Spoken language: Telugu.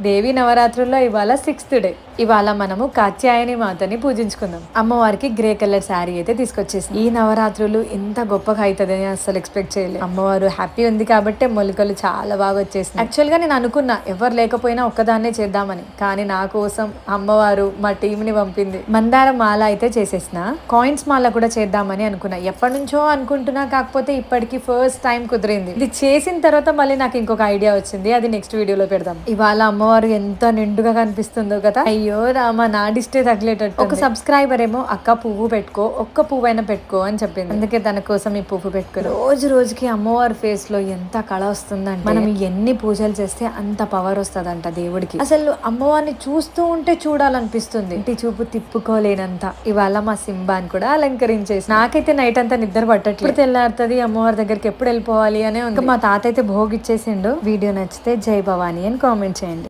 దేవి నవరాత్రుల్లో ఇవాళ 6th డే. ఇవాళ మనము కాత్యాయని మాతని పూజించుకుందాం. అమ్మవారికి గ్రే కలర్ శారీ అయితే తీసుకొచ్చేసి, ఈ నవరాత్రులు ఇంత గొప్పగా అవుతుందని అసలు ఎక్స్పెక్ట్ చేయలేదు. అమ్మవారు హ్యాపీ ఉంది కాబట్టి మొలికలు చాలా బాగా వచ్చేసి. యాక్చువల్ గా నేను అనుకున్నా ఎవరు లేకపోయినా ఒక్కదాన్నే చేద్దామని, కానీ నా కోసం అమ్మవారు మా టీం ని పంపింది. మందార మాల అయితే చేసేసిన, కాయిన్స్ మాల కూడా చేద్దామని అనుకున్నా. ఎప్పటి నుంచో అనుకుంటున్నా, కాకపోతే ఇప్పటికి ఫస్ట్ టైం కుదిరింది. ఇది చేసిన తర్వాత మళ్ళీ నాకు ఇంకొక ఐడియా వచ్చింది, అది నెక్స్ట్ వీడియోలో పెడదాం. ఇవాళ అమ్మవారు ఎంత నిండుగా కనిపిస్తుందో కదా. అయ్యో రామ, నా డిస్టే తగిలేటట్టు. ఒక సబ్స్క్రైబర్ ఏమో అక్క పువ్వు పెట్టుకో, ఒక్క పువ్వు అయినా పెట్టుకో అని చెప్పింది. అందుకే తన కోసం ఈ పువ్వు పెట్టుకో. రోజు రోజుకి అమ్మవారి ఫేస్ లో ఎంత కళ వస్తుందంటే, మనం ఎన్ని పూజలు చేస్తే అంత పవర్ వస్తుందంట దేవుడికి. అసలు అమ్మవారిని చూస్తూ ఉంటే చూడాలనిపిస్తుంది, ఇంటి చూపు తిప్పుకోలేనంత. ఇవాళ మా సింబాని కూడా అలంకరించేసి, నాకైతే నైట్ అంతా నిద్ర పట్టట్లేదు. తెల్లారుతుంది అమ్మవారి దగ్గరికి ఎప్పుడు వెళ్ళిపోవాలి అనే ఉంది. మా తాత అయితే భోగిచ్చేసిండు. వీడియో నచ్చితే జై భవానీ అని కామెంట్ చేయండి.